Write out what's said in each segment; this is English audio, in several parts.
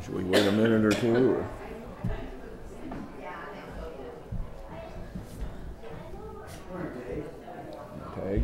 Should we wait a minute or two? Or? Tag.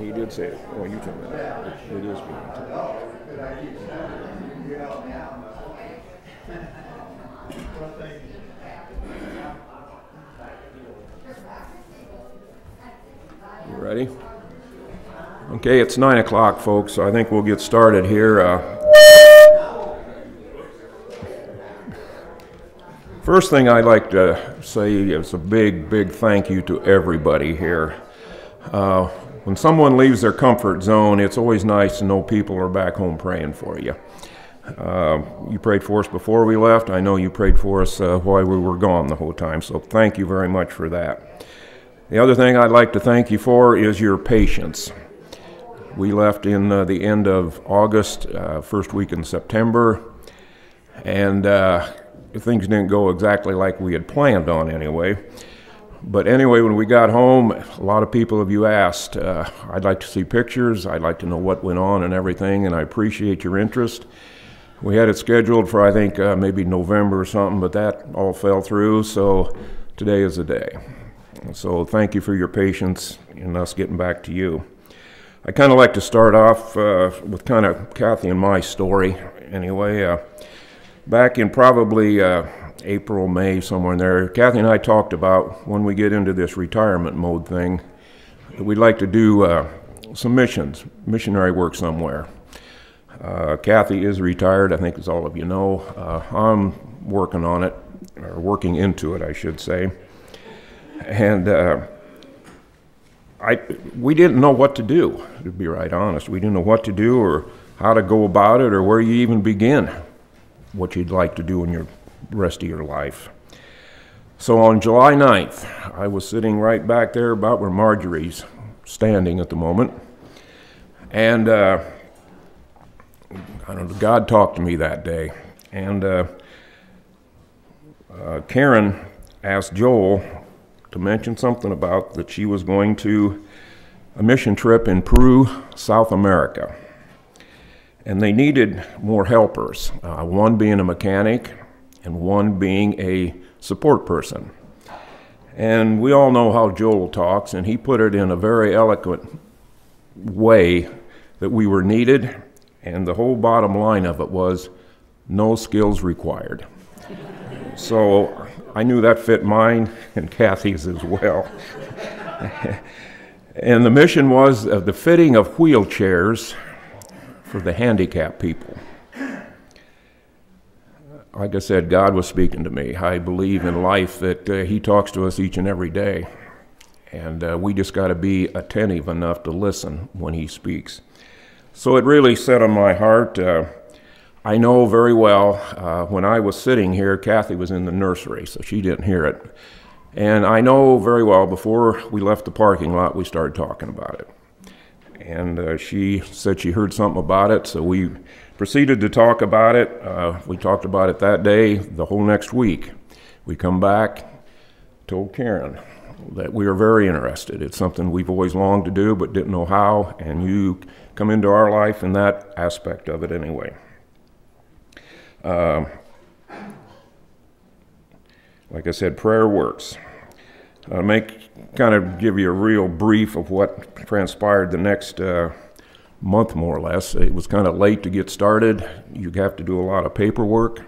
He did say it. Oh, you told me that. It is being told. You ready? Okay, it's 9 o'clock, folks, so I think we'll get started here. First thing I'd like to say is a big thank you to everybody here. When someone leaves their comfort zone, it's always nice to know people are back home praying for you. You prayed for us before we left. I know you prayed for us while we were gone the whole time, so thank you very much for that. The other thing I'd like to thank you for is your patience. We left in the end of August, first week in September, and things didn't go exactly like we had planned on anyway. But anyway, when we got home, a lot of people of you asked, I'd like to see pictures, I'd like to know what went on and everything, and I appreciate your interest. We had it scheduled for, I think, maybe November or something, but that all fell through, so today is the day. So thank you for your patience in us getting back to you. I kind of like to start off with kind of Kathy and my story. Anyway, back in probably April, May, somewhere in there, Kathy and I talked about when we get into this retirement mode thing, we'd like to do some missionary work somewhere. Kathy is retired, I think as all of you know. I'm working on it, or working into it, I should say. And we didn't know what to do, to be right honest. We didn't know what to do or how to go about it or where you even begin, what you'd like to do in your rest of your life. So on July 9th, I was sitting right back there about where Marjorie's standing at the moment, and I don't know, God talked to me that day, and Karen asked Joel to mention something about that she was going to a mission trip in Peru, South America, and they needed more helpers, one being a mechanic and one being a support person. And we all know how Joel talks, and he put it in a very eloquent way that we were needed, and the whole bottom line of it was no skills required. So I knew that fit mine and Kathy's as well. And the mission was the fitting of wheelchairs for the handicapped people. Like I said, God was speaking to me. I believe in life that He talks to us each and every day. And we just got to be attentive enough to listen when He speaks. So it really set on my heart. I know very well when I was sitting here, Kathy was in the nursery, so she didn't hear it. And I know very well before we left the parking lot, we started talking about it. And she said she heard something about it, so we proceeded to talk about it. We talked about it that day, the whole next week. We come back, told Karen that we are very interested. It's something we've always longed to do but didn't know how, and you come into our life in that aspect of it anyway. Like I said, prayer works. Kind of give you a real brief of what transpired the next month, more or less. It was kind of late to get started. You have to do a lot of paperwork.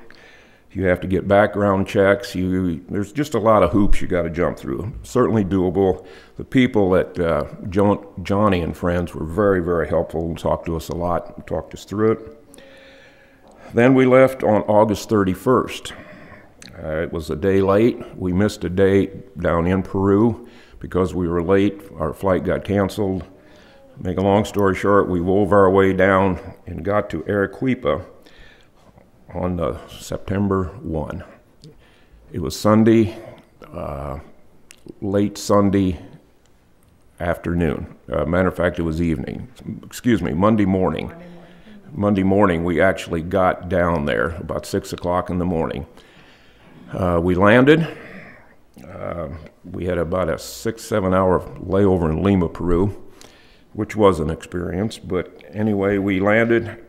You have to get background checks. There's just a lot of hoops you got to jump through. Certainly doable. The people at Joni and Friends were very, very helpful and talked to us a lot, talked us through it. Then we left on August 31st. It was a day late. We missed a day down in Peru because we were late. Our flight got canceled. Make a long story short, we wove our way down and got to Arequipa on September 1. It was Sunday, late Sunday afternoon. Matter of fact, it was evening. Excuse me, Monday morning. Monday morning, we actually got down there about 6 o'clock in the morning. We landed. We had about a 6-7 hour layover in Lima, Peru, which was an experience. But anyway, we landed.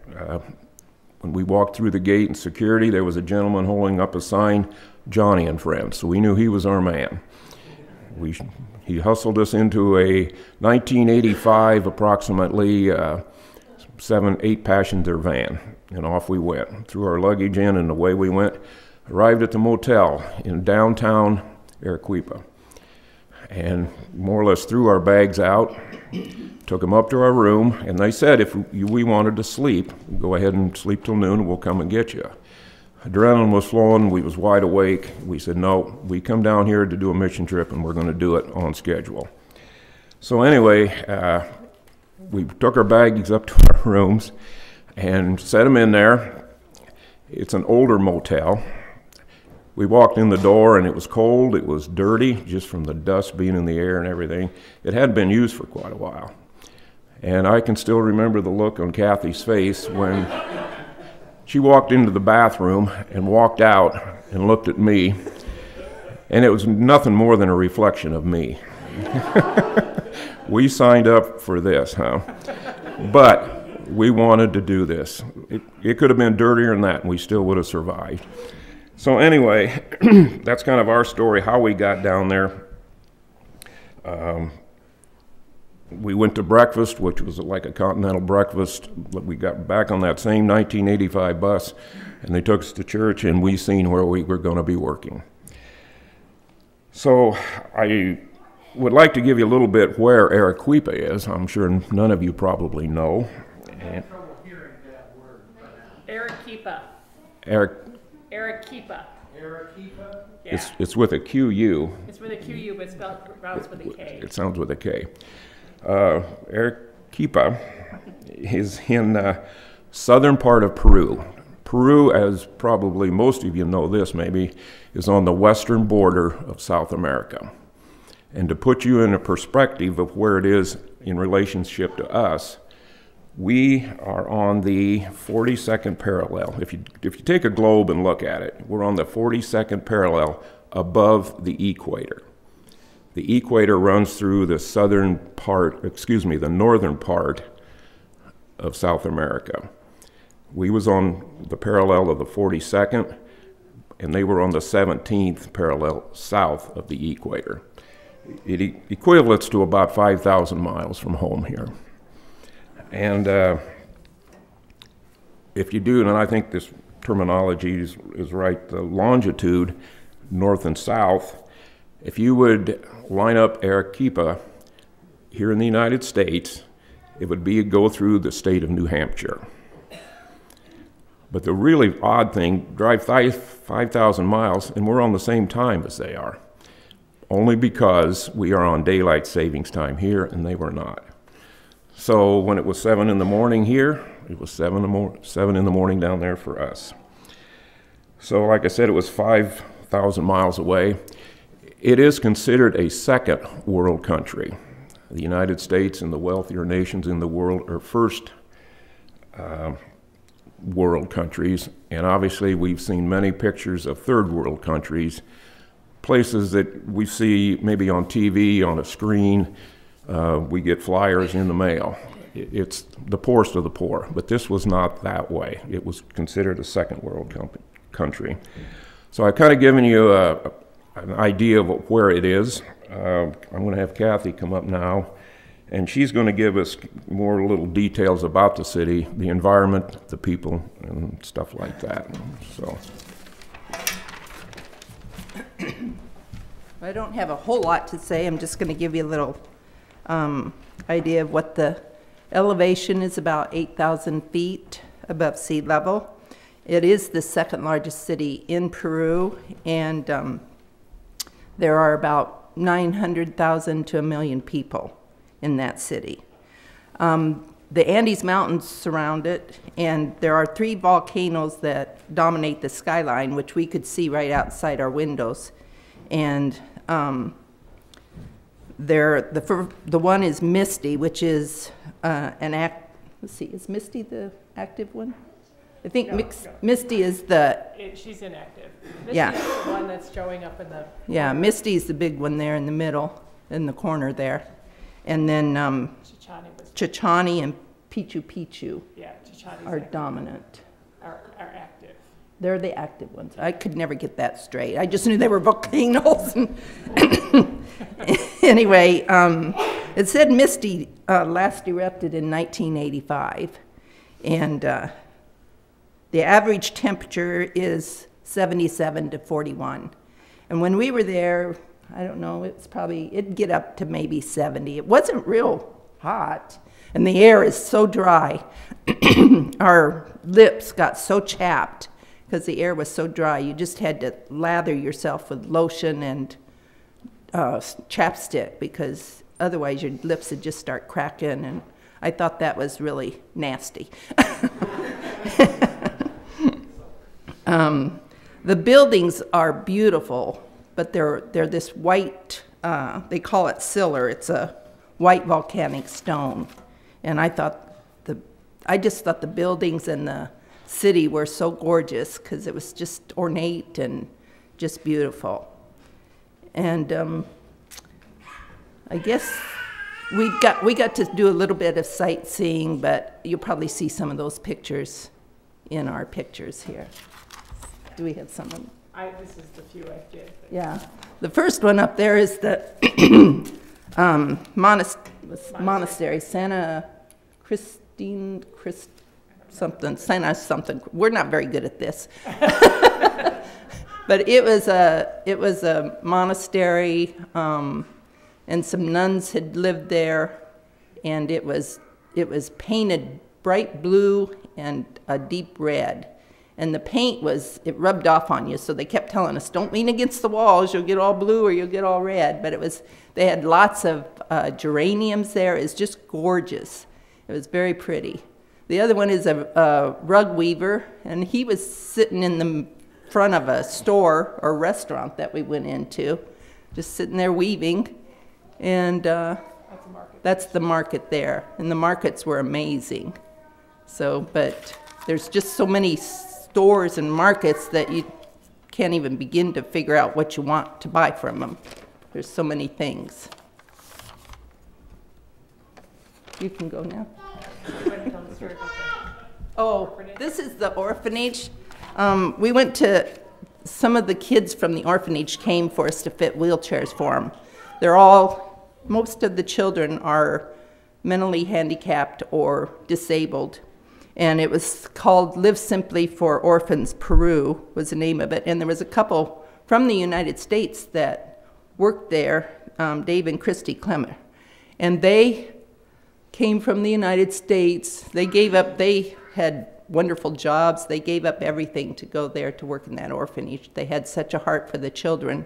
When we walked through the gate and security, there was a gentleman holding up a sign, Joni and Friends. So we knew he was our man. He hustled us into a 1985, approximately 7-8 passenger van, and off we went. Threw our luggage in, and away we went. Arrived at the motel in downtown Arequipa, and more or less threw our bags out, took them up to our room, and they said if we wanted to sleep, go ahead and sleep till noon, and we'll come and get you. Adrenaline was flowing, we was wide awake. We said, no, we come down here to do a mission trip, and we're going to do it on schedule. So anyway, we took our bags up to our rooms and set them in there. It's an older motel. We walked in the door, and it was cold, it was dirty, just from the dust being in the air and everything. It hadn't been used for quite a while. And I can still remember the look on Kathy's face when she walked into the bathroom and walked out and looked at me, and it was nothing more than a reflection of me. We signed up for this, huh? But we wanted to do this. It could have been dirtier than that, and we still would have survived. So anyway, that's kind of our story, how we got down there. We went to breakfast, which was like a continental breakfast. We got back on that same 1985 bus, and they took us to church, and we seen where we were going to be working. So I would like to give you a little bit where Arequipa is. I'm sure none of you probably know. Arequipa. Arequipa. Arequipa? Yeah. It's with a Q-U. It's with a Q-U, but spelled pronounced with a K. It sounds with a K. Arequipa is in the southern part of Peru. Peru, as probably most of you know this maybe, is on the western border of South America. And to put you in a perspective of where it is in relationship to us, we are on the 42nd parallel. If you take a globe and look at it, we're on the 42nd parallel above the equator. The equator runs through the the northern part of South America. We was on the parallel of the 42nd, and they were on the 17th parallel south of the equator. It equates to about 5,000 miles from home here. And if you do, and I think this terminology is right, the longitude, north and south, if you would line up Arequipa here in the United States, it would go through the state of New Hampshire. But the really odd thing, drive 5,000 miles, and we're on the same time as they are, only because we are on daylight savings time here, and they were not. So when it was 7 in the morning here, it was 7 in the morning down there for us. So like I said, it was 5,000 miles away. It is considered a second world country. The United States and the wealthier nations in the world are first world countries, and obviously we've seen many pictures of third world countries, places that we see maybe on TV, on a screen. We get flyers in the mail. It's the poorest of the poor, but this was not that way. It was considered a second world country. So I've kind of given you an idea of where it is. I'm going to have Kathy come up now, and she's going to give us more little details about the city, the environment, the people, and stuff like that. So. I don't have a whole lot to say. I'm just going to give you a little idea of what the elevation is, about 8,000 feet above sea level. It is the second largest city in Peru, and there are about 900,000 to 1 million people in that city. the Andes Mountains surround it, and there are 3 volcanoes that dominate the skyline, which we could see right outside our windows. And the one is Misty, which is let's see, is Misty the active one? I think No. Misty is She's inactive. This Yeah. is the one that's showing up in the. yeah, Misty's the big one there in the middle, in the corner there. And then Chichani and Pichu Pichu Yeah, Chichani's are active. dominant. Are active. They're the active ones. I could never get that straight. I just knew they were volcanoes. Anyway, it said Misty last erupted in 1985, and the average temperature is 77 to 41. And when we were there, I don't know, it'd get up to maybe 70. It wasn't real hot, and the air is so dry. Our lips got so chapped because the air was so dry. You just had to lather yourself with lotion and chapstick, because otherwise your lips would just start cracking, and I thought that was really nasty. The buildings are beautiful, but they're this white, they call it sillar. It's a white volcanic stone. And I just thought the buildings and the city were so gorgeous because it was just ornate and just beautiful. And I guess we got to do a little bit of sightseeing, but you'll probably see some of those pictures in our pictures here. Do we have some of them? This is the few I did. Yeah. The first one up there is the monastery, Santa Christine, Santa something. We're not very good at this. But it was a monastery, and some nuns had lived there, and it was painted bright blue and a deep red. And the paint it rubbed off on you, so they kept telling us, don't lean against the walls, you'll get all blue or you'll get all red. But they had lots of geraniums there. It's just gorgeous. It was very pretty. The other one is a rug weaver, and he was sitting in the front of a store or restaurant that we went into, just sitting there weaving. And that's the market there. And the markets were amazing. But there's just so many stores and markets that you can't even begin to figure out what you want to buy from them. There's so many things. You can go now. Oh, this is the orphanage. We went to, some of the kids from the orphanage came for us to fit wheelchairs for them. Most of the children are mentally handicapped or disabled. And it was called Live Simply for Orphans, Peru was the name of it. And there was a couple from the United States that worked there, Dave and Christy Clemmer. And they came from the United States. They had wonderful jobs. They gave up everything to go there to work in that orphanage. They had such a heart for the children.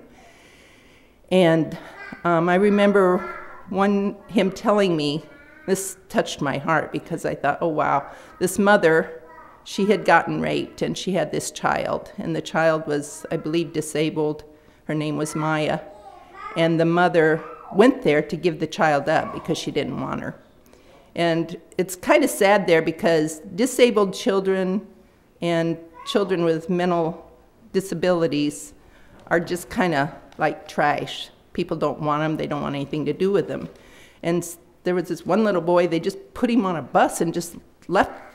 And I remember him telling me, this touched my heart, because I thought, oh wow, this mother, she had gotten raped and she had this child, and the child was, I believe, disabled. Her name was Maya. And the mother went there to give the child up because she didn't want her. And it's kind of sad there, because disabled children and children with mental disabilities are just kind of like trash. People don't want them. They don't want anything to do with them. And there was this one little boy, they just put him on a bus and just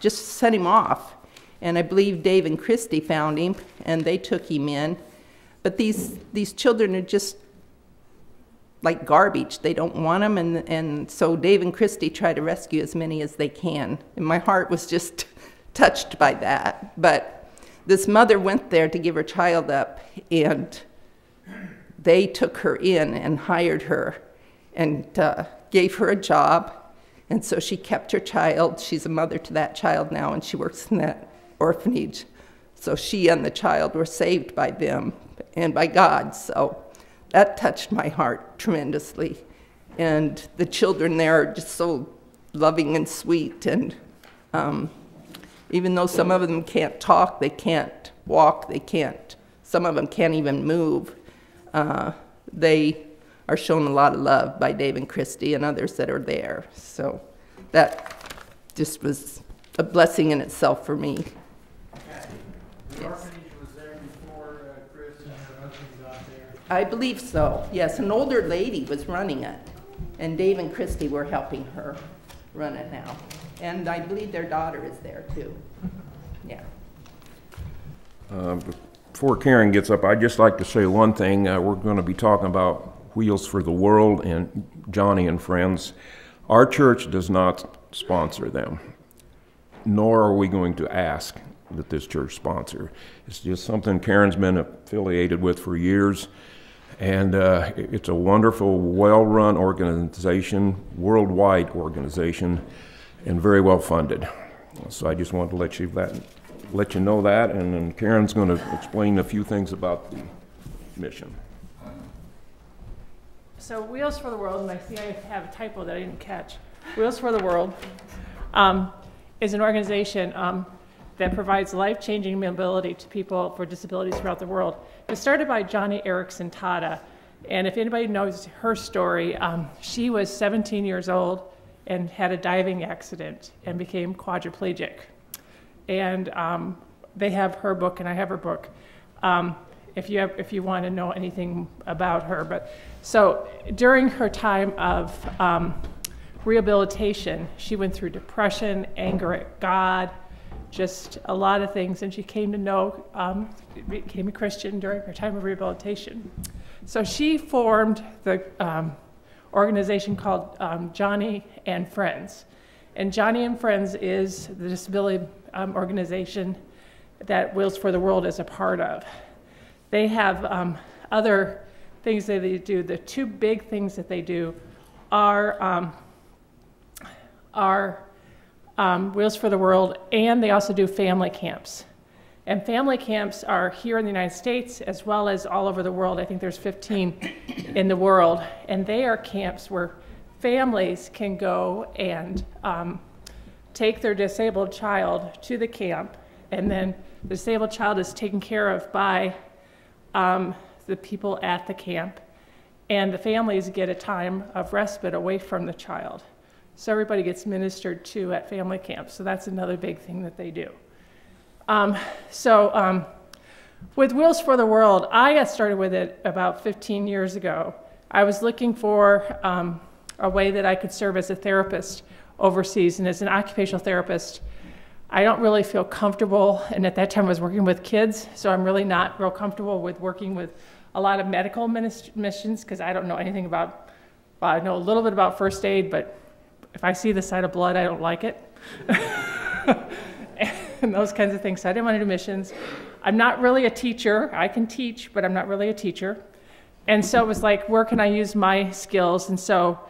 sent him off. And I believe Dave and Christy found him, and they took him in. But these children are just like garbage. They don't want them, and so Dave and Christy try to rescue as many as they can. And my heart was just touched by that. But this mother went there to give her child up, and they took her in and hired her and gave her a job. And so she kept her child. She's a mother to that child now, and she works in that orphanage. So she and the child were saved by them and by God. So that touched my heart tremendously. And the children there are just so loving and sweet. And even though some of them can't talk, they can't walk, some of them can't even move, they are shown a lot of love by Dave and Christy and others that are there. So that just was a blessing in itself for me. The orphanage was there before Chris and her husband got there. I believe so, yes. An older lady was running it, and Dave and Christy were helping her run it now. And I believe their daughter is there too. Yeah. Before Karen gets up, I'd just like to say one thing. We're going to be talking about Wheels for the World and Joni and Friends. Our church does not sponsor them, nor are we going to ask that this church sponsor. It's just something Karen's been affiliated with for years, and it's a wonderful, well-run organization, worldwide organization, and very well funded. So I just wanted to let you know that, and then Karen's going to explain a few things about the mission. So Wheels for the World, and I see I have a typo that I didn't catch. Wheels for the World is an organization that provides life-changing mobility to people for disabilities throughout the world. It was started by Joni Erickson Tada, and if anybody knows her story, she was 17 years old and had a diving accident and became quadriplegic. And they have her book, and I have her book, if you want to know anything about her. But so during her time of rehabilitation, she went through depression, anger at God, just a lot of things, and she came to know, became a Christian during her time of rehabilitation. So she formed the organization called Joni and Friends. And Joni and Friends is the disability organization that Wheels for the World is a part of. They have other things that they do. The two big things that they do are Wheels for the World, and they also do family camps. And family camps are here in the United States as well as all over the world. I think there's 15 in the world. And they are camps where families can go and take their disabled child to the camp, and then the disabled child is taken care of by the people at the camp, and the families get a time of respite away from the child. So everybody gets ministered to at family camp. So that's another big thing that they do. With Wheels for the World, I got started with it about 15 years ago. I was looking for a way that I could serve as a therapist overseas, and as an occupational therapist, I don't really feel comfortable, and at that time I was working with kids, so I'm really not real comfortable with working with a lot of medical missions, because I don't know anything about, well, I know a little bit about first aid, but if I see the sight of blood, I don't like it. And those kinds of things. So I didn't want to do missions. I'm not really a teacher. I can teach, but I'm not really a teacher. And so it was like, where can I use my skills? And so,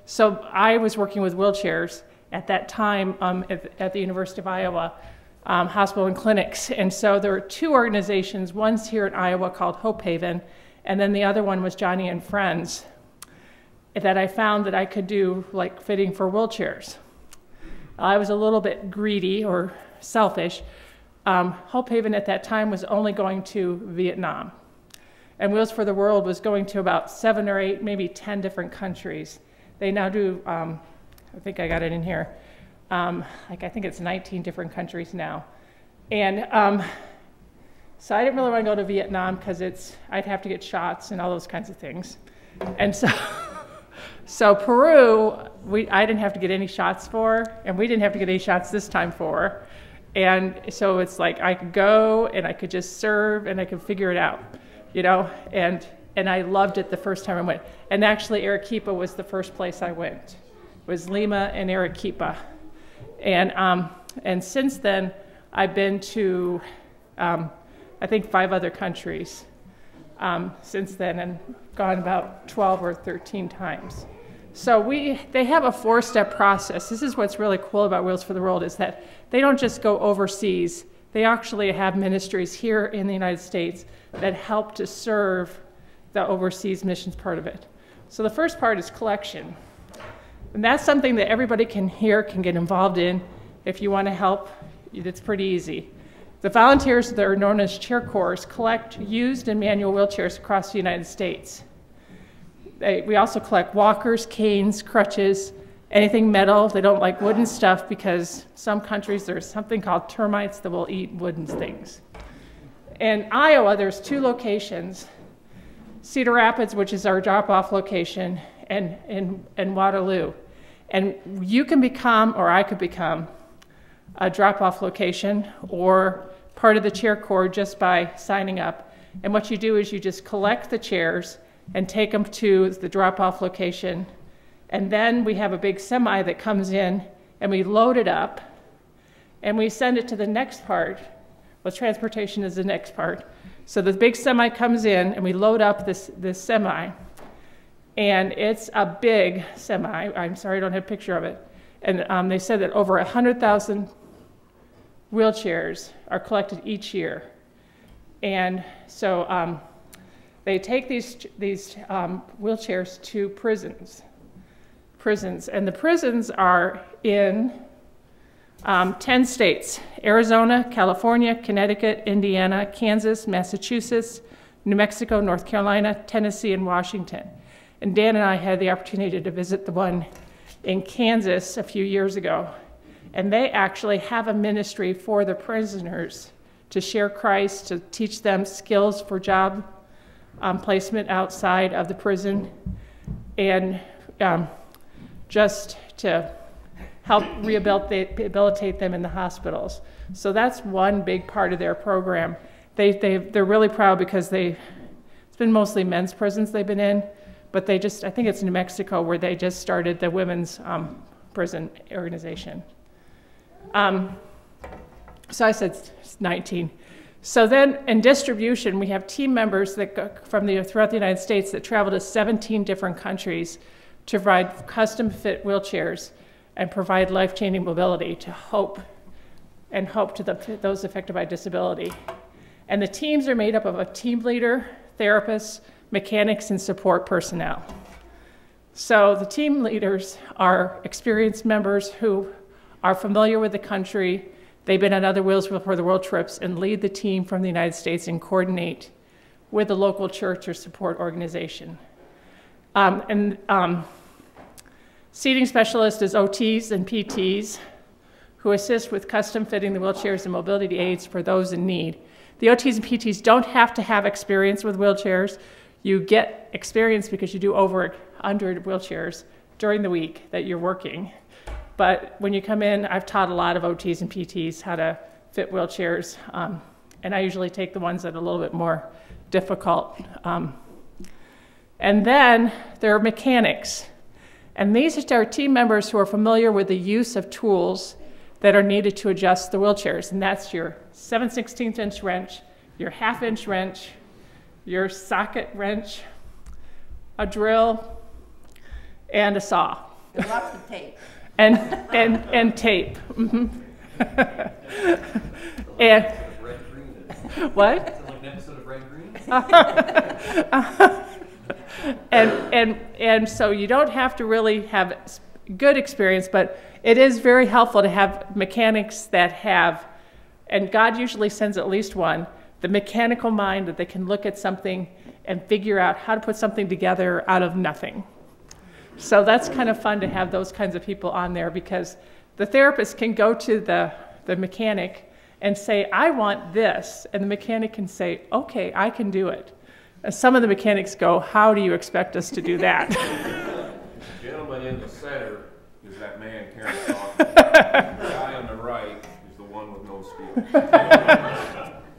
so I was working with wheelchairs at that time at the University of Iowa Hospital and Clinics. And so there were two organizations. One's here in Iowa called Hope Haven, and then the other one was Joni and Friends, that I found that I could do like fitting for wheelchairs. I was a little bit greedy or selfish. Hope Haven at that time was only going to Vietnam. And Wheels for the World was going to about 7 or 8, maybe 10 different countries. They now do, I think I got it in here, I think it's 19 different countries now. And so I didn't really want to go to Vietnam because I'd have to get shots and all those kinds of things. And so Peru, I didn't have to get any shots for, and we didn't have to get any shots this time for. And so it's like I could go and I could just serve and I could figure it out, you know? And I loved it the first time I went. And actually Arequipa was the first place I went. It was Lima and Arequipa. And since then, I've been to, I think 5 other countries since then, and gone about 12 or 13 times. So they have a 4-step process. This is what's really cool about Wheels for the World, is that they don't just go overseas. They actually have ministries here in the United States that help to serve the overseas missions part of it. So the first part is collection. And that's something that everybody can get involved in. If you want to help, it's pretty easy. The volunteers that are known as chair corps collect used and manual wheelchairs across the United States. We also collect walkers, canes, crutches, anything metal. They don't like wooden stuff because some countries there's something called termites that will eat wooden things. In Iowa, there's 2 locations, Cedar Rapids, which is our drop-off location, and Waterloo. And you can become, or I could become, a drop-off location or part of the chair corps just by signing up. And what you do is you just collect the chairs and take them to the drop-off location. And then we have a big semi that comes in and we load it up and we send it to the next part. Well, transportation is the next part. So the big semi comes in and we load up this semi. And it's a big semi. I'm sorry, I don't have a picture of it. And they said that over 100,000 wheelchairs are collected each year. And so they take these wheelchairs to prisons. And the prisons are in 10 states: Arizona, California, Connecticut, Indiana, Kansas, Massachusetts, New Mexico, North Carolina, Tennessee, and Washington. And Dan and I had the opportunity to visit the one in Kansas a few years ago. And they actually have a ministry for the prisoners to share Christ, to teach them skills for job placement outside of the prison, and just to help rehabilitate them in the hospitals. So that's one big part of their program. They're really proud because it's been mostly men's prisons they've been in, but I think it's New Mexico where they just started the women's prison organization. So I said 19. So then in distribution, we have team members that go throughout the United States that travel to 17 different countries to provide custom fit wheelchairs and provide life-changing mobility to hope to those affected by disability. And the teams are made up of a team leader, therapists, mechanics, and support personnel. So the team leaders are experienced members who are familiar with the country. They've been on other Wheels for the World trips and lead the team from the United States and coordinate with the local church or support organization. Seating specialists is OTs and PTs who assist with custom fitting the wheelchairs and mobility aids for those in need. The OTs and PTs don't have to have experience with wheelchairs. You get experience because you do over 100 wheelchairs during the week that you're working. But when you come in, I've taught a lot of OTs and PTs how to fit wheelchairs, and I usually take the ones that are a little bit more difficult. And then there are mechanics. And these are team members who are familiar with the use of tools that are needed to adjust the wheelchairs. And that's your 7/16 inch wrench, your 1/2 inch wrench, your socket wrench, a drill, and a saw. And lots of tape. and tape. Mm-hmm. And what? Sounds like an episode of Red Green. And so you don't have to really have good experience, but it is very helpful to have mechanics that have, and God usually sends at least one, the mechanical mind that they can look at something and figure out how to put something together out of nothing. So that's kind of fun to have those kinds of people on there, because the therapist can go to the mechanic and say, I want this, and the mechanic can say, okay, I can do it. And some of the mechanics go, how do you expect us to do that? The gentleman in the center is that man carrying the coffee. The guy on the right is the one with no skills.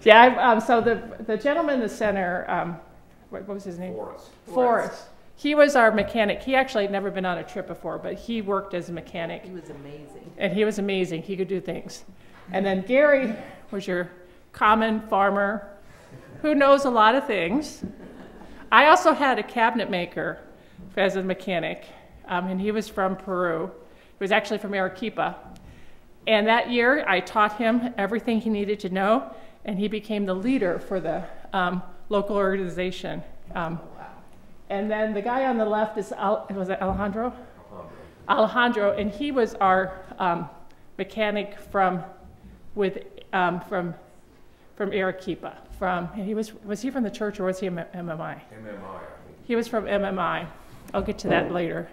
Yeah, so the gentleman in the center, what was his name? Forrest. He was our mechanic. He actually had never been on a trip before, but he worked as a mechanic. He was amazing. And he was amazing. He could do things. And then Gary was your common farmer who knows a lot of things. I also had a cabinet maker as a mechanic, and he was from Peru. He was actually from Arequipa. And that year, I taught him everything he needed to know, and he became the leader for the local organization. And then the guy on the left is, was it Alejandro? Alejandro, and he was our mechanic from Arequipa. Was he from the church or was he MMI? MMI, I think. He was from MMI. I'll get to that later.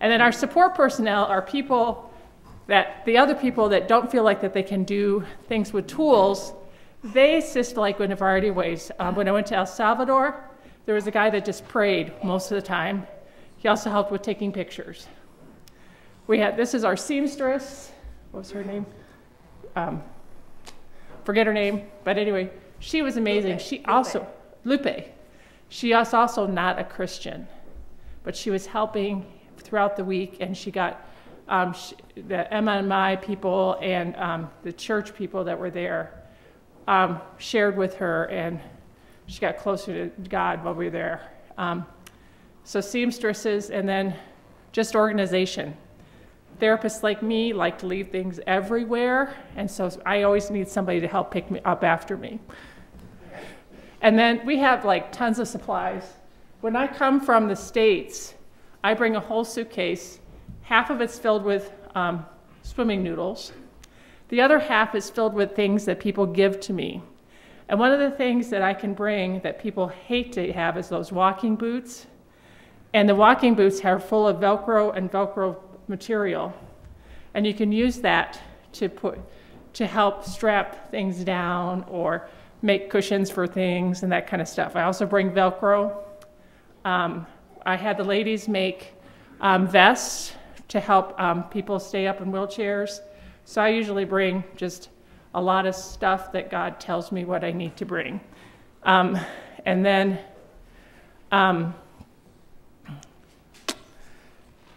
And then our support personnel are the other people that don't feel like that they can do things with tools. They assist like in a variety of ways. When I went to El Salvador, there was a guy that just prayed most of the time. He also helped with taking pictures. This is our seamstress. What was her name? Forget her name, but anyway, she was amazing. Lupe. She was also not a Christian, but she was helping throughout the week, and she got the MMI people and the church people that were there shared with her, and she got closer to God while we were there. So seamstresses, and then just organization. Therapists like me like to leave things everywhere, and so I always need somebody to help pick me up after me. And then we have like tons of supplies. When I come from the States, I bring a whole suitcase. Half of it's filled with swimming noodles. The other half is filled with things that people give to me. And one of the things that I can bring that people hate to have is those walking boots. And the walking boots are full of Velcro and Velcro material. And you can use that to help strap things down or make cushions for things and that kind of stuff. I also bring Velcro. I had the ladies make vests to help people stay up in wheelchairs. So I usually bring just a lot of stuff that God tells me what I need to bring. And then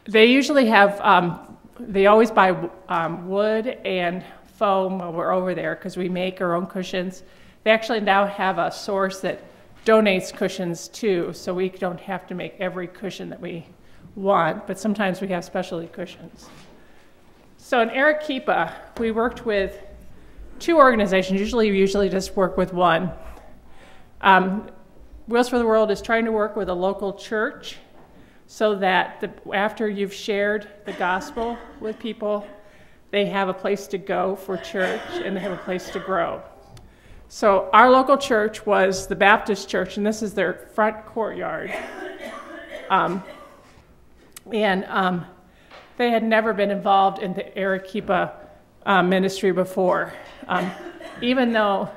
they usually have, they always buy wood and foam while we're over there because we make our own cushions. They actually now have a source that donates cushions too, so we don't have to make every cushion that we want, but sometimes we have specialty cushions. So in Arequipa, we worked with 2 organizations. We usually just work with one. Wheels for the World is trying to work with a local church so that after you've shared the gospel with people, they have a place to go for church and they have a place to grow. So our local church was the Baptist church, and this is their front courtyard. They had never been involved in the Arequipa ministry before. Even though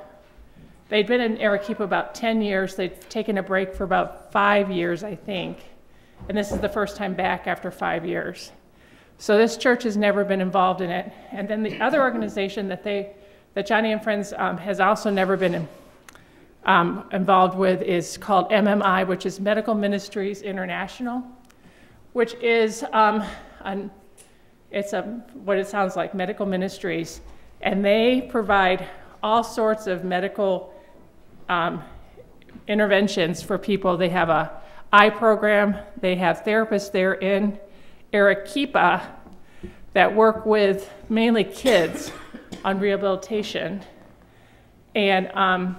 they'd been in Arequipa about 10 years, they'd taken a break for about 5 years, I think. And this is the first time back after 5 years. So this church has never been involved in it. And then the other organization that Joni and Friends has also never been involved with is called MMI, which is Medical Ministries International, which is what it sounds like, medical ministries, and they provide all sorts of medical interventions for people. They have a eye program. They have therapists there in Arequipa that work with mainly kids on rehabilitation. And I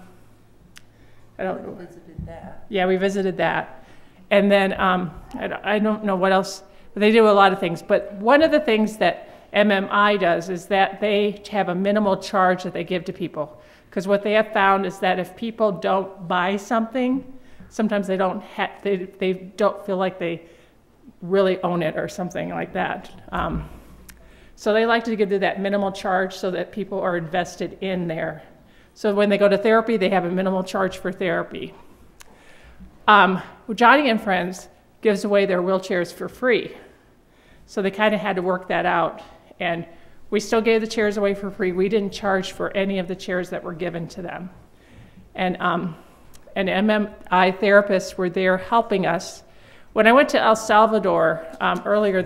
don't know. We visited that. Yeah, we visited that. And then I don't know what else. They do a lot of things. But one of the things that MMI does is that they have a minimal charge that they give to people. Because what they have found is that if people don't buy something, sometimes they don't feel like they really own it or something like that. So they like to give you that minimal charge so that people are invested in there. So when they go to therapy, they have a minimal charge for therapy. Joni and Friends gives away their wheelchairs for free. So they kind of had to work that out. And we still gave the chairs away for free. We didn't charge for any of the chairs that were given to them. And MMI therapists were there helping us. When I went to El Salvador earlier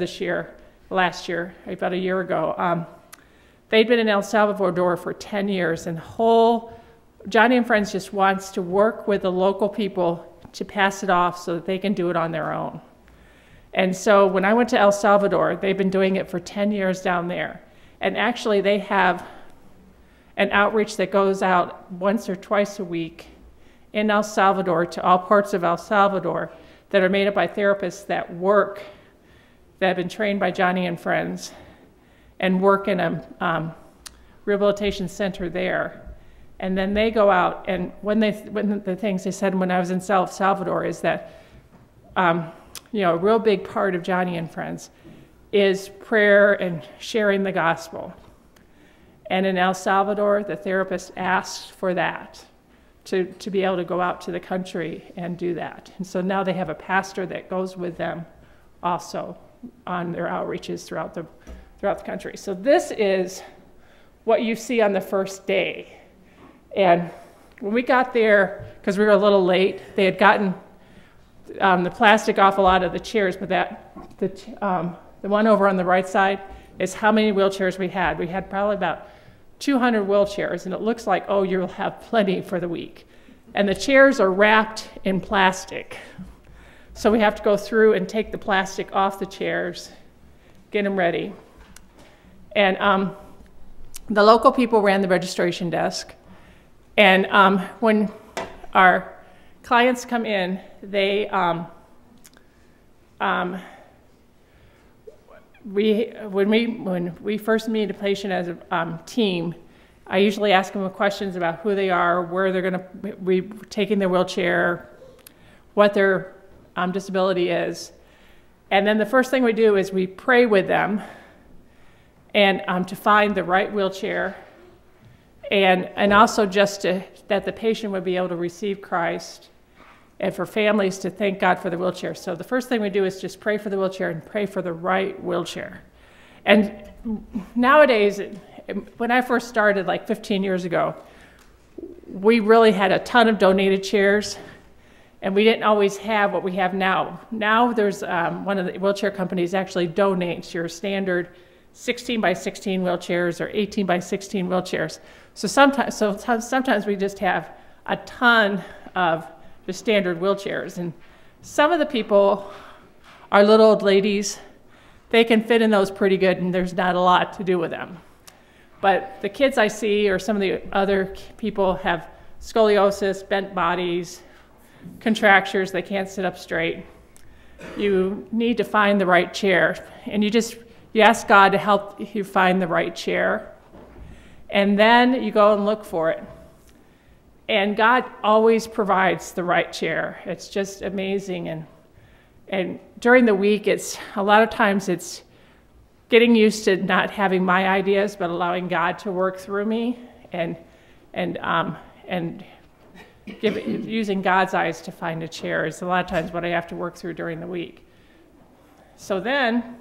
last year, about a year ago, they'd been in El Salvador for 10 years, and Joni and Friends just wants to work with the local people to pass it off so that they can do it on their own. And so when I went to El Salvador, they've been doing it for 10 years down there. And actually they have an outreach that goes out once or twice a week in El Salvador to all parts of El Salvador that are made up by therapists that work that have been trained by Joni and Friends and work in a rehabilitation center there. And then they go out, and one of the things they said when I was in El Salvador is that, a real big part of Joni and Friends is prayer and sharing the gospel. And in El Salvador, the therapist asked for that, to be able to go out to the country and do that. And so now they have a pastor that goes with them also on their outreaches throughout the country. So this is what you see on the first day. And when we got there, because we were a little late, they had gotten the plastic off a lot of the chairs, but the one over on the right side is how many wheelchairs we had. We had probably about 200 wheelchairs, and it looks like, oh, you'll have plenty for the week. And the chairs are wrapped in plastic. So we have to go through and take the plastic off the chairs, get them ready. And the local people ran the registration desk. And when our clients come in, they when we first meet a patient as a team, I usually ask them questions about who they are, where they're going to be taking their wheelchair, what their disability is. And then the first thing we do is we pray with them and to find the right wheelchair, and also just that the patient would be able to receive Christ, and for families to thank God for the wheelchair. So the first thing we do is just pray for the wheelchair and pray for the right wheelchair. And nowadays, when I first started like 15 years ago, we really had a ton of donated chairs, and we didn't always have what we have now. Now there's one of the wheelchair companies actually donates your standard 16 by 16 wheelchairs or 18 by 16 wheelchairs. So sometimes we just have a ton of the standard wheelchairs. And some of the people are little old ladies. They can fit in those pretty good, and there's not a lot to do with them. But the kids I see, or some of the other people, have scoliosis, bent bodies, contractures, they can't sit up straight. You need to find the right chair, and you ask God to help you find the right chair, and then you go and look for it. And God always provides the right chair. It's just amazing. And during the week, a lot of times it's getting used to not having my ideas, but allowing God to work through me, and using God's eyes to find a chair is a lot of times what I have to work through during the week. So then,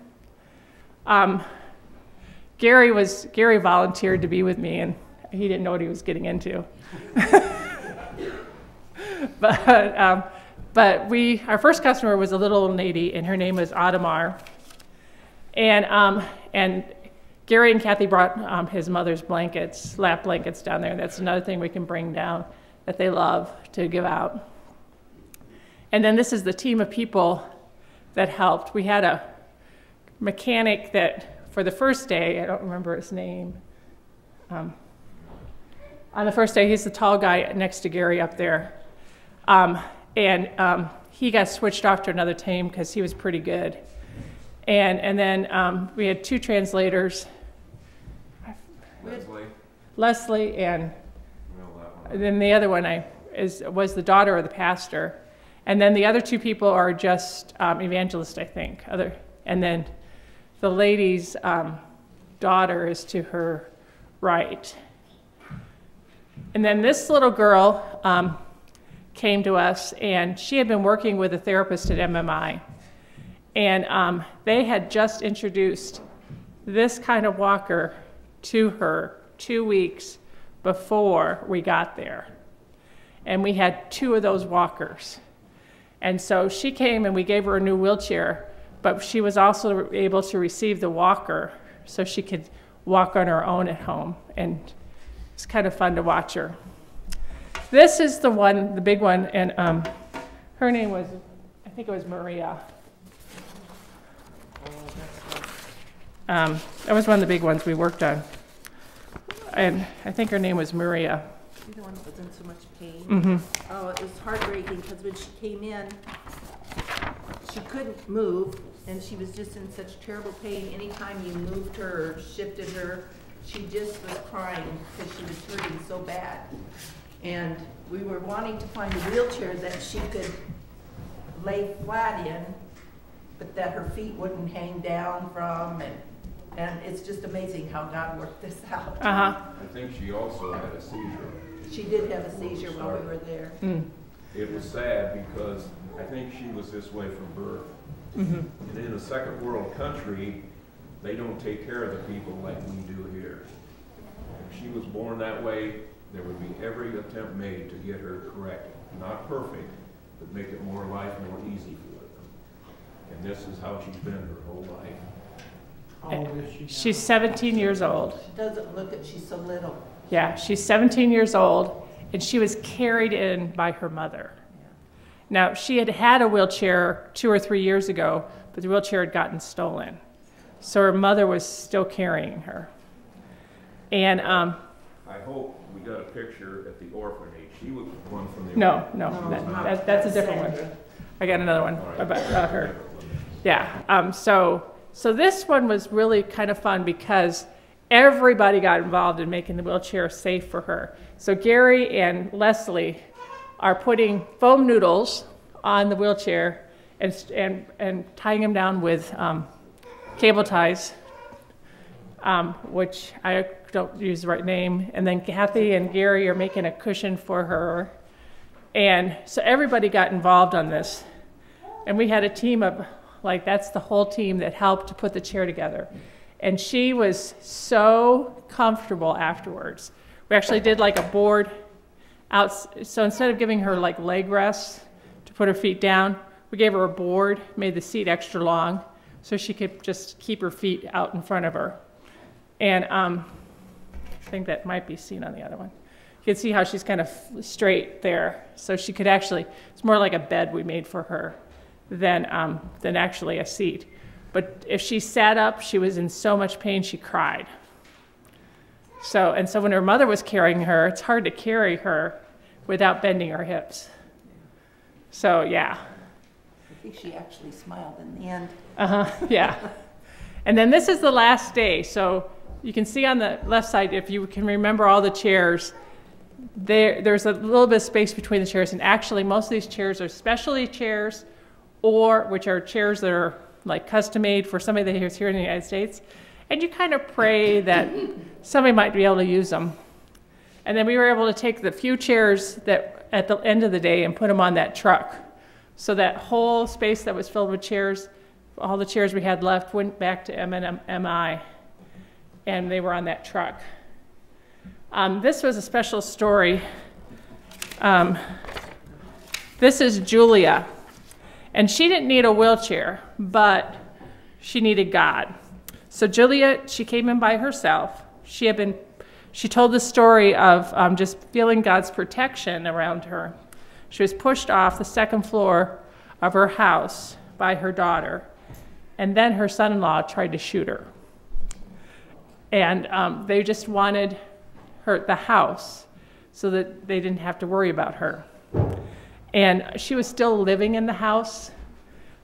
Gary volunteered to be with me, and he didn't know what he was getting into. But our first customer was a little old lady, and her name was Adamar. And Gary and Kathy brought his mother's blankets, lap blankets down there. That's another thing we can bring down that they love to give out. And then this is the team of people that helped. We had a mechanic that, for the first day, I don't remember his name. On the first day, he's the tall guy next to Gary up there. He got switched off to another team because he was pretty good. And then we had two translators. Leslie and then the other one was the daughter of the pastor. And then the other two people are just evangelists, I think. And then the lady's daughter is to her right. And then this little girl came to us, and she had been working with a therapist at MMI. And they had just introduced this kind of walker to her 2 weeks before we got there. And we had 2 of those walkers. And so she came and we gave her a new wheelchair, but she was also able to receive the walker so she could walk on her own at home. And it's kind of fun to watch her. This is the one, the big one, and her name was, I think it was Maria. That was one of the big ones we worked on. And I think her name was Maria. She's the one that was in so much pain. Mm-hmm. Oh, it was heartbreaking because when she came in, she couldn't move, and she was just in such terrible pain. Anytime you moved her or shifted her, she just was crying because she was hurting so bad. And we were wanting to find a wheelchair that she could lay flat in, but that her feet wouldn't hang down from, and it's just amazing how God worked this out. Uh-huh. I think she also had a seizure. She did have a seizure while we were there. Mm. It was sad because I think she was this way from birth. Mm-hmm. And in a second world country, they don't take care of the people like we do here. If she was born that way, there would be every attempt made to get her corrected. Not perfect, but make it more life more easy for them. And this is how she's been her whole life. How old is she now? She's 17 years old. She doesn't look it, she's so little. Yeah, she's 17 years old, and she was carried in by her mother. Now, she had had a wheelchair 2 or 3 years ago, but the wheelchair had gotten stolen. So her mother was still carrying her. And I hope we got a picture at the orphanage. She was one from the no, orphanage. that's a different one. I got another one All right. about her. Yeah, so this one was really kind of fun because everybody got involved in making the wheelchair safe for her. So Gary and Leslie are putting foam noodles on the wheelchair and tying them down with cable ties, which I don't use the right name. And then Kathy and Gary are making a cushion for her. And so everybody got involved on this. And we had a team of, like, that's the whole team that helped to put the chair together. And she was so comfortable afterwards. We actually did like a board out. So instead of giving her like leg rests to put her feet down, we gave her a board, made the seat extra long so she could just keep her feet out in front of her. And I think that might be seen on the other one. You can see how she's kind of straight there. So she could actually, it's more like a bed we made for her than actually a seat. But if she sat up, she was in so much pain, she cried. So when her mother was carrying her, it's hard to carry her without bending her hips. So, yeah. I think she actually smiled in the end. Yeah. And then this is the last day. So you can see on the left side, if you can remember all the chairs, there's a little bit of space between the chairs. And actually, most of these chairs are specialty chairs, or which are chairs that are like custom made for somebody that is here in the United States. And you kind of pray that somebody might be able to use them. And then we were able to take the few chairs that at the end of the day and put them on that truck. So that whole space that was filled with chairs, all the chairs we had left went back to MMI, and they were on that truck. This was a special story. This is Julia. And she didn't need a wheelchair, but she needed God. So Julia, she came in by herself. She told the story of just feeling God's protection around her. She was pushed off the second floor of her house by her daughter, and then her son-in-law tried to shoot her. And they just wanted the house so that they didn't have to worry about her. And she was still living in the house.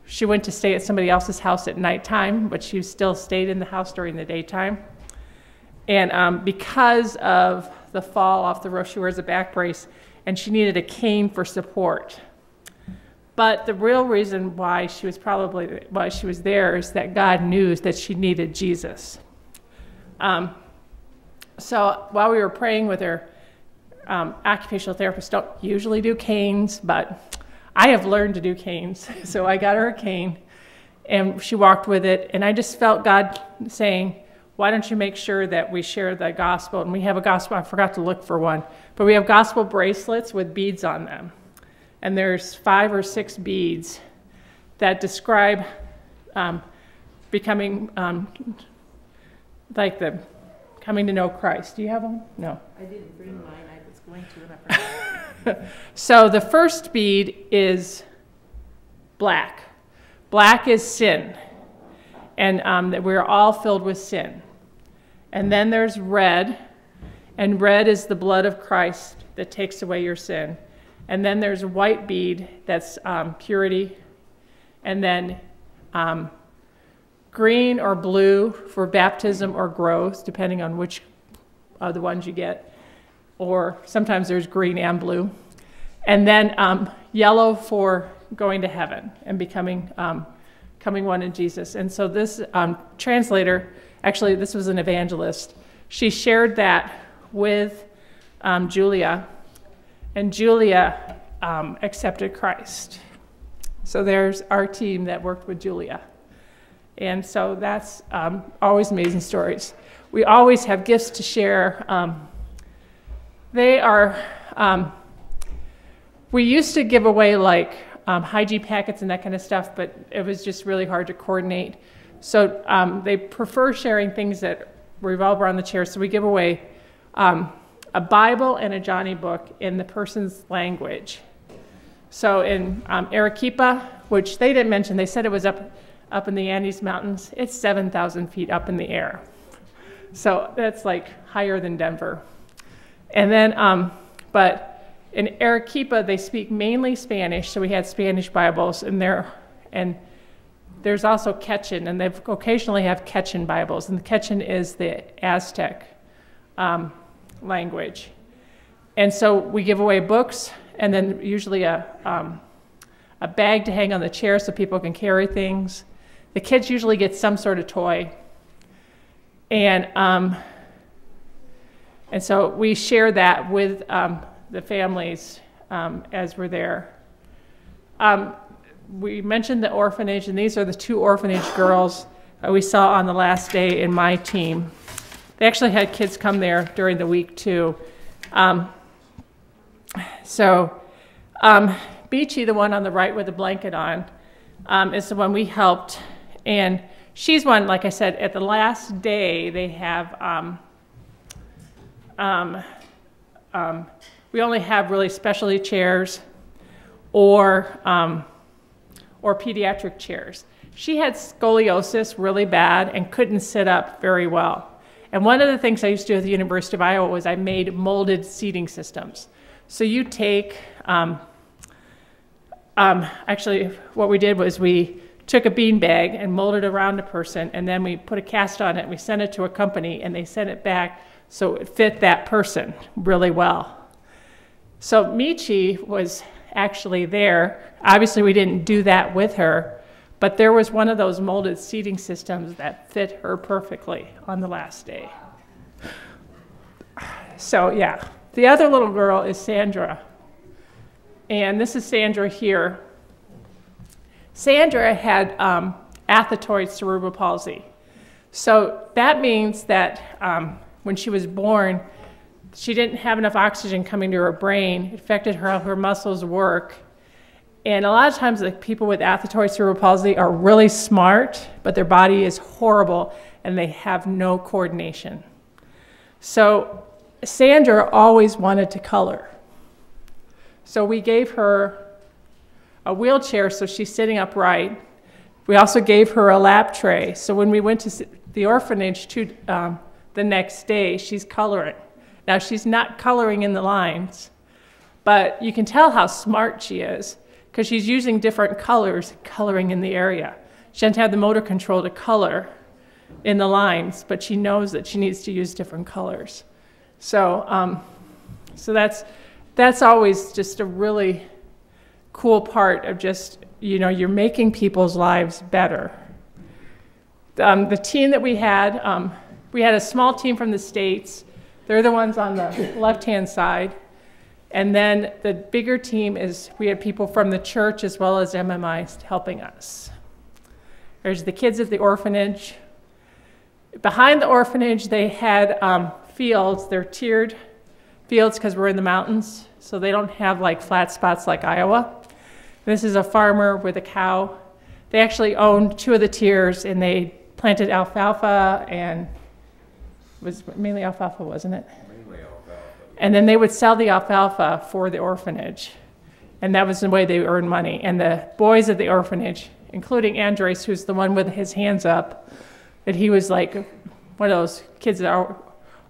She went to stay at somebody else's house at nighttime, but she still stayed in the house during the daytime. And because of the fall off the roof, she wears a back brace, and she needed a cane for support. But the real reason why she was there is that God knew that she needed Jesus. So while we were praying with her, occupational therapists don't usually do canes, but I have learned to do canes. So I got her a cane, and she walked with it. And I just felt God saying, why don't you make sure that we share the gospel? And we have a gospel, I forgot to look for one, but we have gospel bracelets with beads on them. And there's 5 or 6 beads that describe becoming, coming to know Christ. Do you have one? No. I didn't bring mine. I was going to, and I forgot. So the first bead is black. Black is sin, and that we're all filled with sin. And then there's red, and red is the blood of Christ that takes away your sin. And then there's a white bead that's purity, and then green or blue for baptism or growth, depending on which of the ones you get, or sometimes there's green and blue, and then yellow for going to heaven and becoming one in Jesus. And so this translator, actually this was an evangelist, she shared that with Julia, and Julia accepted Christ. So there's our team that worked with Julia. And so that's always amazing stories. We always have gifts to share. They are, we used to give away like hygiene packets and that kind of stuff, but it was just really hard to coordinate. So they prefer sharing things that revolve around the chair. So we give away a Bible and a Joni book in the person's language. So in Arequipa, which they didn't mention, they said it was up in the Andes Mountains, it's 7,000 feet up in the air. So that's like higher than Denver. And then, but in Arequipa, they speak mainly Spanish, so we had Spanish Bibles, and there's also Quechan, and they occasionally have Quechan Bibles, and the Quechan is the Aztec language. And so we give away books, and then usually a bag to hang on the chair so people can carry things. The kids usually get some sort of toy. And so we share that with the families as we're there. We mentioned the orphanage, and these are the 2 orphanage girls we saw on the last day in my team. They actually had kids come there during the week too. Beachy, the one on the right with the blanket on, is the one we helped. And she's one, like I said, at the last day they have, we only have really specialty chairs or pediatric chairs. She had scoliosis really bad and couldn't sit up very well. And one of the things I used to do at the University of Iowa was I made molded seating systems. So you take, actually what we did was we took a bean bag and molded around a person, and then we put a cast on it and we sent it to a company, and they sent it back so it fit that person really well. So Michi was actually there. Obviously we didn't do that with her, but there was one of those molded seating systems that fit her perfectly on the last day. So yeah, the other little girl is Sandra. And this is Sandra here. Sandra had athetoid cerebral palsy. So that means that when she was born, she didn't have enough oxygen coming to her brain. It affected how her muscles work. And a lot of times the people with athetoid cerebral palsy are really smart, but their body is horrible and they have no coordination. So Sandra always wanted to color. So we gave her a wheelchair so she's sitting upright. We also gave her a lap tray. So when we went to the orphanage the next day, she's coloring. Now she's not coloring in the lines, but you can tell how smart she is because she's using different colors coloring in the area. She doesn't have the motor control to color in the lines, but she knows that she needs to use different colors. So, so that's always just a really cool part of just, you know, you're making people's lives better. The team that we had a small team from the States. They're the ones on the left-hand side. And then the bigger team is, we had people from the church as well as MMI helping us. There's the kids at the orphanage. Behind the orphanage, they had fields. They're tiered fields because we're in the mountains, so they don't have like flat spots like Iowa. This is a farmer with a cow. They actually owned 2 of the tiers, and they planted alfalfa, and it was mainly alfalfa, wasn't it? Mainly alfalfa. And then they would sell the alfalfa for the orphanage, and that was the way they earned money. And the boys at the orphanage, including Andres, who's the one with his hands up, that he was like one of those kids that are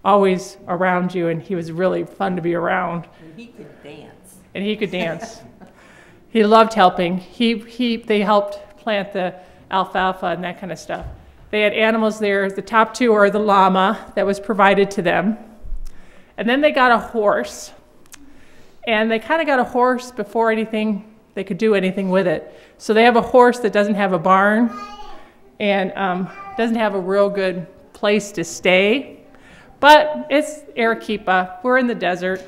always around you, and he was really fun to be around. And he could dance. And he could dance. He loved helping. They helped plant the alfalfa and that kind of stuff. They had animals there. The top two are the llama that was provided to them. And then they got a horse. And they kind of got a horse before they could do anything with it. So they have a horse that doesn't have a barn and doesn't have a real good place to stay. But it's Arequipa. We're in the desert.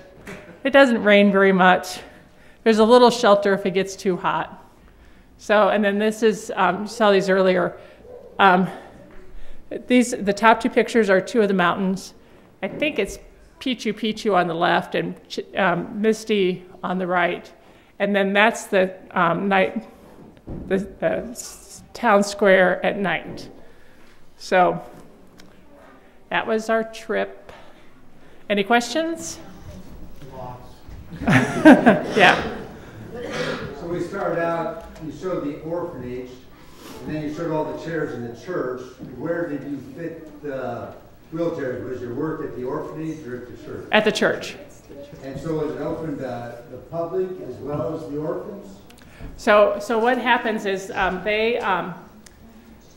It doesn't rain very much. There's a little shelter if it gets too hot. So, and then this is, you saw these earlier. The top two pictures are two of the mountains. I think it's Pichu Pichu on the left and Misty on the right. And then that's the town square at night. So that was our trip. Any questions? Lots. Yeah. So we started out, you showed the orphanage, and then you showed all the chairs in the church. Where did you fit the wheelchairs? Was your work at the orphanage or at the church? At the church. And so was it open to the public as well as the orphans? So what happens is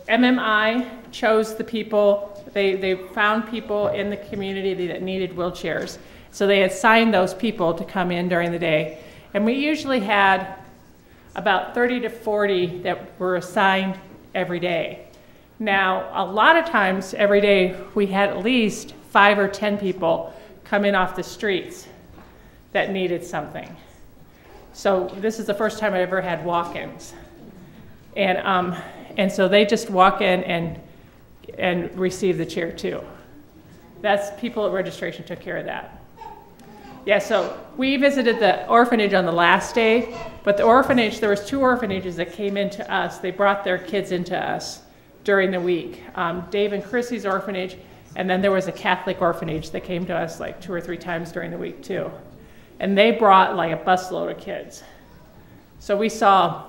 MMI chose the people. They found people in the community that needed wheelchairs. So they assigned those people to come in during the day. And we usually had about 30 to 40 that were assigned every day. Now, a lot of times every day we had at least 5 or 10 people come in off the streets that needed something. So this is the first time I ever had walk-ins. And so they just walk in and receive the chair too. That's people at registration took care of that. Yeah, so we visited the orphanage on the last day, but the orphanage, there was 2 orphanages that came into us. They brought their kids into us during the week. Dave and Chrissy's orphanage, and then there was a Catholic orphanage that came to us like 2 or 3 times during the week too. And they brought like a busload of kids. So we saw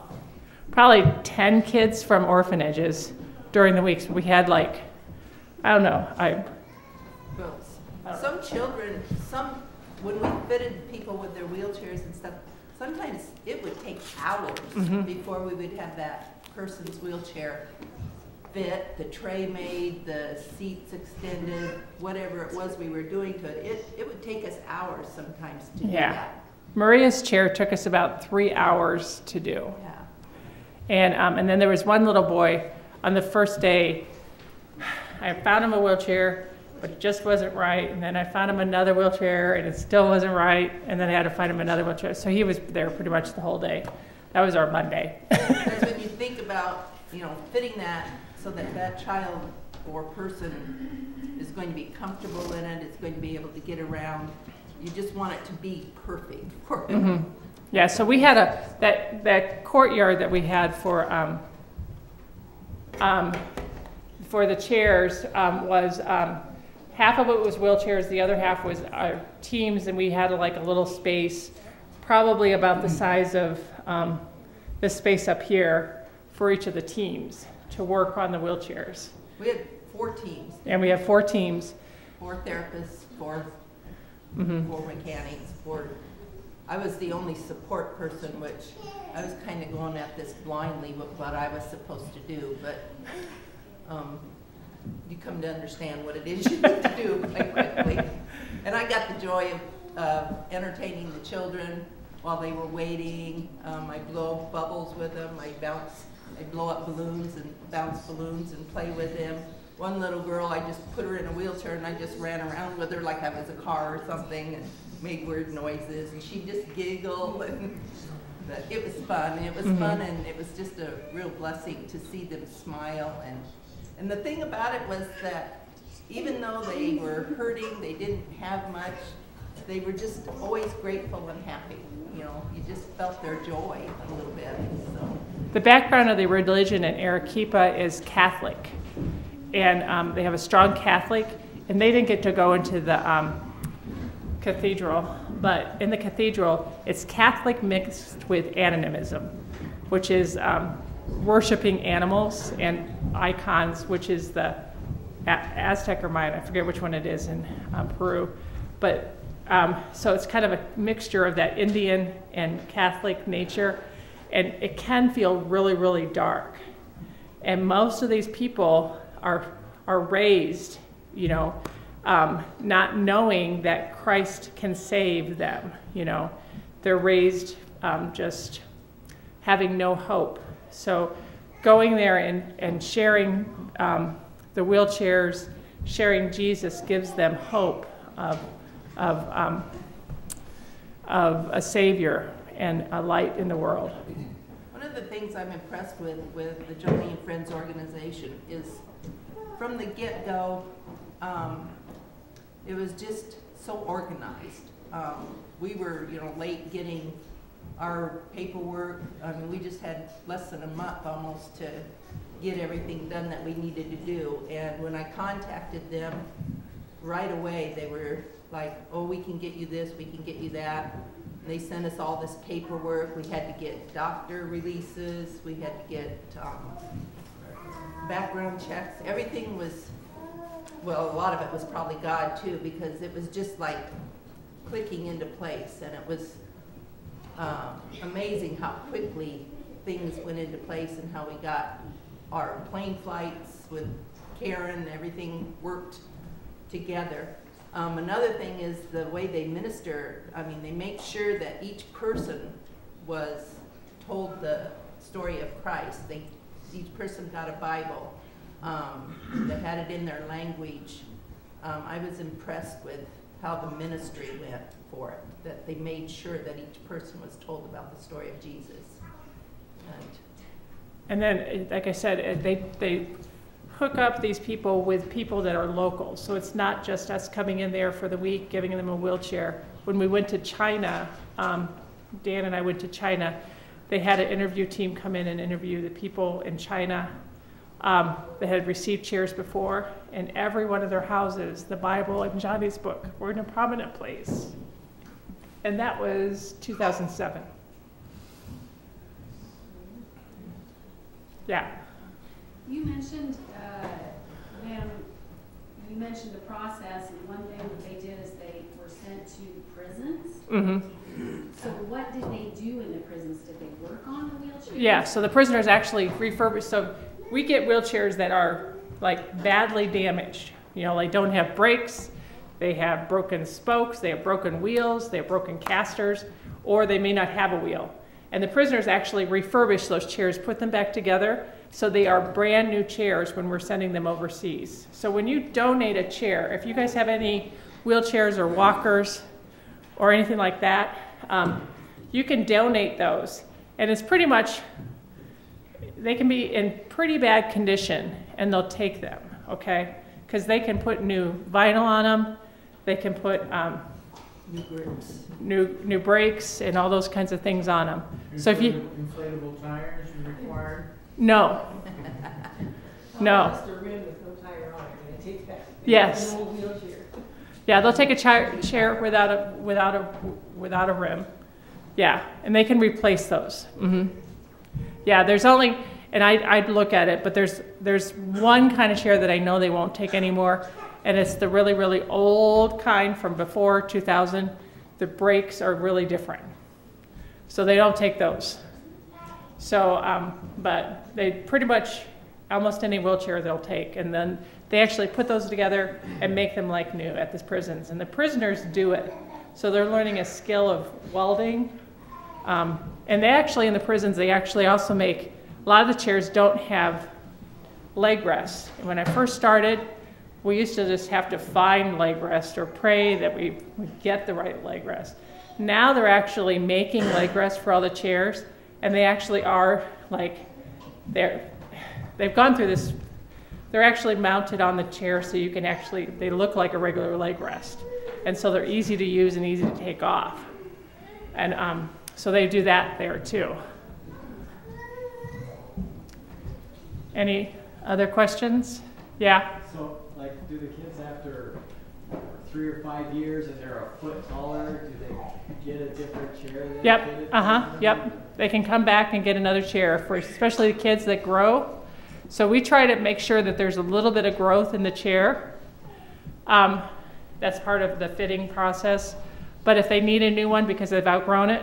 probably 10 kids from orphanages during the week. So we had like, I don't know. Some children, when we fitted people with their wheelchairs and stuff, sometimes it would take hours before we would have that person's wheelchair fit, the tray made, the seats extended, whatever it was we were doing to it. It would take us hours sometimes to do that. Maria's chair took us about 3 hours to do. Yeah. And then there was one little boy on the first day. I found him a wheelchair, but it just wasn't right. And then I found him another wheelchair, and it still wasn't right. And then I had to find him another wheelchair. So he was there pretty much the whole day. That was our Monday. Because when you think about, fitting that so that that child or person is going to be comfortable in it, is going to be able to get around, you just want it to be perfect for them. Yeah, so we had that courtyard that we had for the chairs was half of it was wheelchairs, the other half was our teams, and we had like a little space, probably about the size of this space up here for each of the teams to work on the wheelchairs. We had 4 teams. And we have 4 teams. 4 therapists, 4 mechanics, 4. I was the only support person, which I was kind of going at this blindly with what I was supposed to do, but you come to understand what it is you need to do quite quickly. And I got the joy of entertaining the children while they were waiting. I blow bubbles with them. I blow up balloons and bounce balloons and play with them. One little girl, I just put her in a wheelchair and I just ran around with her like I was a car or something and made weird noises, and she'd just giggle. But it was fun. It was fun, and it was just a real blessing to see them smile. And the thing about it was that even though they were hurting, they didn't have much, they were just always grateful and happy. You just felt their joy a little bit. So. The background of the religion in Arequipa is Catholic. And they have a strong Catholic, and they didn't get to go into the cathedral, but in the cathedral, it's Catholic mixed with animism, which is worshiping animals and icons, which is the Aztec or Mayan, I forget which one it is in Peru. But so it's kind of a mixture of that Indian and Catholic nature. and it can feel really, really dark. And most of these people are raised, you know, not knowing that Christ can save them, you know. They're raised just having no hope. So going there and sharing the wheelchairs, sharing Jesus gives them hope of a Savior and a light in the world. One of the things I'm impressed with the Joni and Friends organization is from the get-go, it was just so organized. We were, you know, late getting our paperwork. I mean, we just had less than a month almost to get everything done that we needed to do. And when I contacted them, right away they were like, oh, we can get you this, we can get you that. And they sent us all this paperwork. We had to get doctor releases, we had to get background checks. Everything was, well, a lot of it was probably God too, because it was just like clicking into place, and it was amazing how quickly things went into place and how we got our plane flights with Karen, everything worked together. Another thing is the way they minister. I mean, they make sure that each person was told the story of Christ. Each person got a Bible that had it in their language. I was impressed with how the ministry went for it, that they made sure that each person was told about the story of Jesus. And then, like I said, they hook up these people with people that are local. So it's not just us coming in there for the week, giving them a wheelchair. When we went to China, Dan and I went to China, they had an interview team come in and interview the people in China that had received chairs before, and every one of their houses, the Bible and Johnny's book were in a prominent place. And that was 2007. Yeah. You mentioned, ma'am, you mentioned the process, and one thing that they did is they were sent to prisons. Mm-hmm. So what did they do in the prisons? Did they work on the wheelchairs? Yeah, so the prisoners actually refurbished. So we get wheelchairs that are like badly damaged. You know, they don't have brakes, they have broken spokes, they have broken wheels, they have broken casters, or they may not have a wheel. And the prisoners actually refurbish those chairs, put them back together, so they are brand new chairs when we're sending them overseas. So when you donate a chair, if you guys have any wheelchairs or walkers or anything like that, you can donate those. And it's pretty much, they can be in pretty bad condition and they'll take them, okay? Because they can put new vinyl on them, they can put new brakes and all those kinds of things on them. So if you inflatable tires are required. no, no. Just a rim with no tire on it. They take that. Yes. An old wheelchair. Yeah, they'll take a chair without a rim. Yeah, and they can replace those. Mm-hmm. Yeah, there's only, and I'd look at it, but there's one kind of chair that I know they won't take anymore, and it's the really, really old kind from before 2000. The brakes are really different, so they don't take those. So, but they pretty much, almost any wheelchair they'll take, and then they actually put those together and make them like new at the prisons, and the prisoners do it. So they're learning a skill of welding, and they actually, in the prisons, they actually also make, a lot of the chairs don't have leg rests. And when I first started, we used to just have to find leg rest or pray that we would get the right leg rest. Now they're actually making leg rests for all the chairs, and they actually are like, they've gone through this, they're actually mounted on the chair so you can actually, they look like a regular leg rest. And so they're easy to use and easy to take off. And so they do that there too. Any other questions? Yeah? So, like, do the kids after 3 or 5 years and they're a foot taller, do they get a different chair? Yep, yep. They can come back and get another chair, for especially the kids that grow. So we try to make sure that there's a little bit of growth in the chair. That's part of the fitting process. But if they need a new one because they've outgrown it,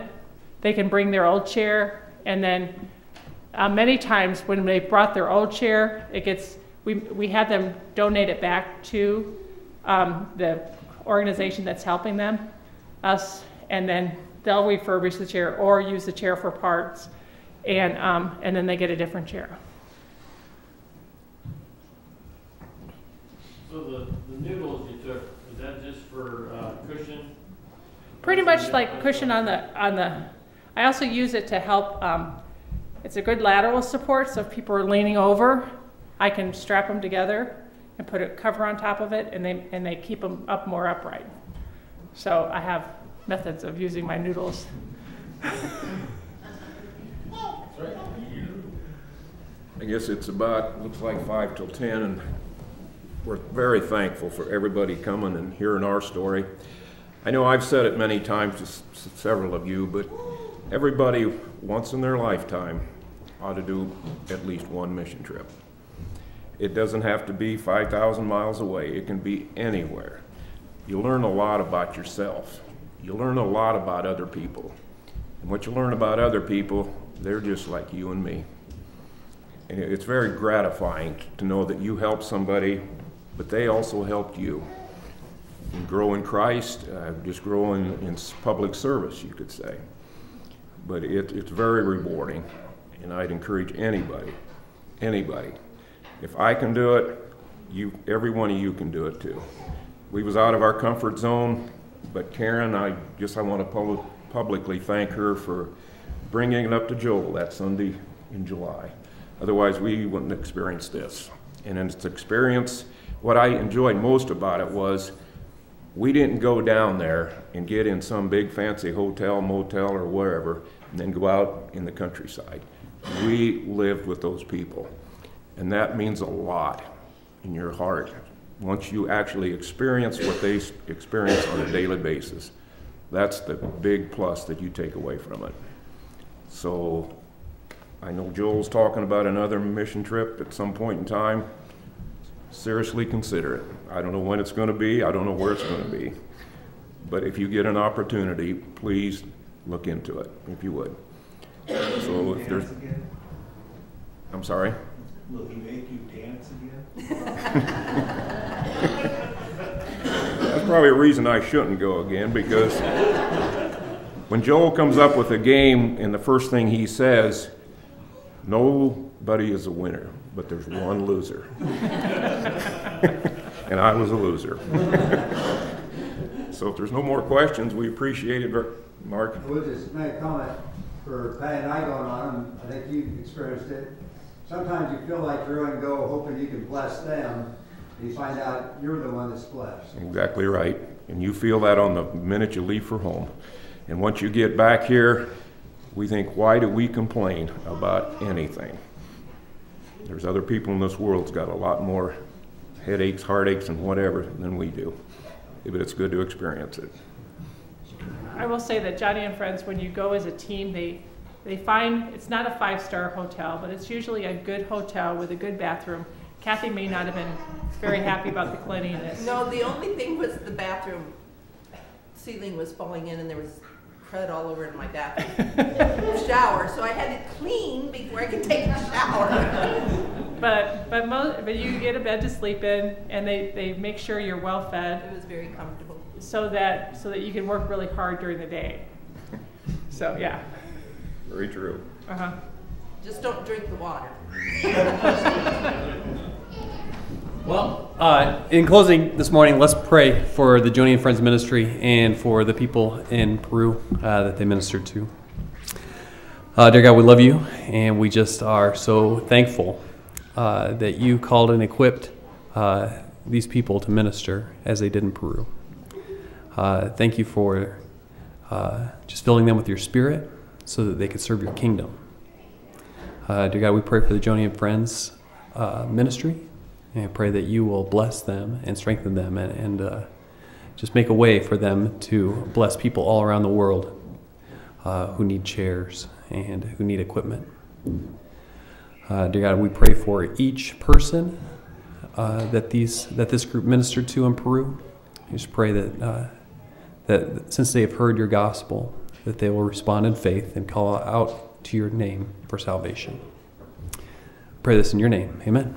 they can bring their old chair And then many times when they brought their old chair, we had them donate it back to the organization that's helping them, us, and then they'll refurbish the chair or use the chair for parts, and then they get a different chair. So the noodles you took, is that just for cushion? Pretty much like cushion on the, I also use it to help, it's a good lateral support, so if people are leaning over, I can strap them together and put a cover on top of it, and they keep them up more upright. So I have methods of using my noodles. I guess it's about, looks like 5 till 10, and we're very thankful for everybody coming and hearing our story. I know I've said it many times to several of you, but everybody once in their lifetime ought to do at least one mission trip. It doesn't have to be 5,000 miles away. It can be anywhere. You learn a lot about yourself. You learn a lot about other people. And what you learn about other people, they're just like you and me. And it's very gratifying to know that you helped somebody, but they also helped you. And grow in Christ, just grow in public service, you could say. But it's very rewarding, and I'd encourage anybody, if I can do it, every one of you can do it too. We was out of our comfort zone, but Karen, I want to publicly thank her for bringing it up to Joel that Sunday in July. Otherwise, we wouldn't experience this. And in its experience, what I enjoyed most about it was we didn't go down there and get in some big fancy hotel, motel, or wherever, and then go out in the countryside. We lived with those people. And that means a lot in your heart once you actually experience what they experience on a daily basis. That's the big plus that you take away from it. So I know Joel's talking about another mission trip at some point in time. Seriously consider it. I don't know when it's going to be. I don't know where it's going to be. But if you get an opportunity, please look into it, if you would. So if there's... I'm sorry? Will he make you dance again? That's probably a reason I shouldn't go again, because when Joel comes up with a game and the first thing he says, nobody is a winner, but there's one loser. And I was a loser. So if there's no more questions, we appreciate it, Mark. We'll just make a comment for Pat and I going on them. I think you've experienced it. Sometimes you feel like you're going to go hoping you can bless them, and you find out you're the one that's blessed. Exactly right. And you feel that on the minute you leave for home. And once you get back here, we think, why do we complain about anything? There's other people in this world that's got a lot more headaches, heartaches, and whatever than we do. But it's good to experience it. I will say that Joni and Friends, when you go as a team, they find it's not a 5-star hotel, but it's usually a good hotel with a good bathroom. Kathy may not have been very happy about the cleanliness. No, the only thing was the bathroom ceiling was falling in and there was crud all over in my bathroom shower, so I had it clean before I could take a shower. But you get a bed to sleep in, and they make sure you're well fed. It was very comfortable. So that you can work really hard during the day. So yeah. Very true. Uh-huh. Just don't drink the water. Well, in closing this morning, let's pray for the Joni and Friends ministry and for the people in Peru that they ministered to. Dear God, we love you, and we just are so thankful that you called and equipped these people to minister as they did in Peru. Thank you for just filling them with your spirit so that they could serve your kingdom. Dear God, we pray for the Joni and Friends ministry, and I pray that you will bless them and strengthen them and just make a way for them to bless people all around the world who need chairs and who need equipment. Dear God, we pray for each person that this group ministered to in Peru. We just pray that since they have heard your gospel, that they will respond in faith and call out to your name for salvation. Pray this in your name. Amen.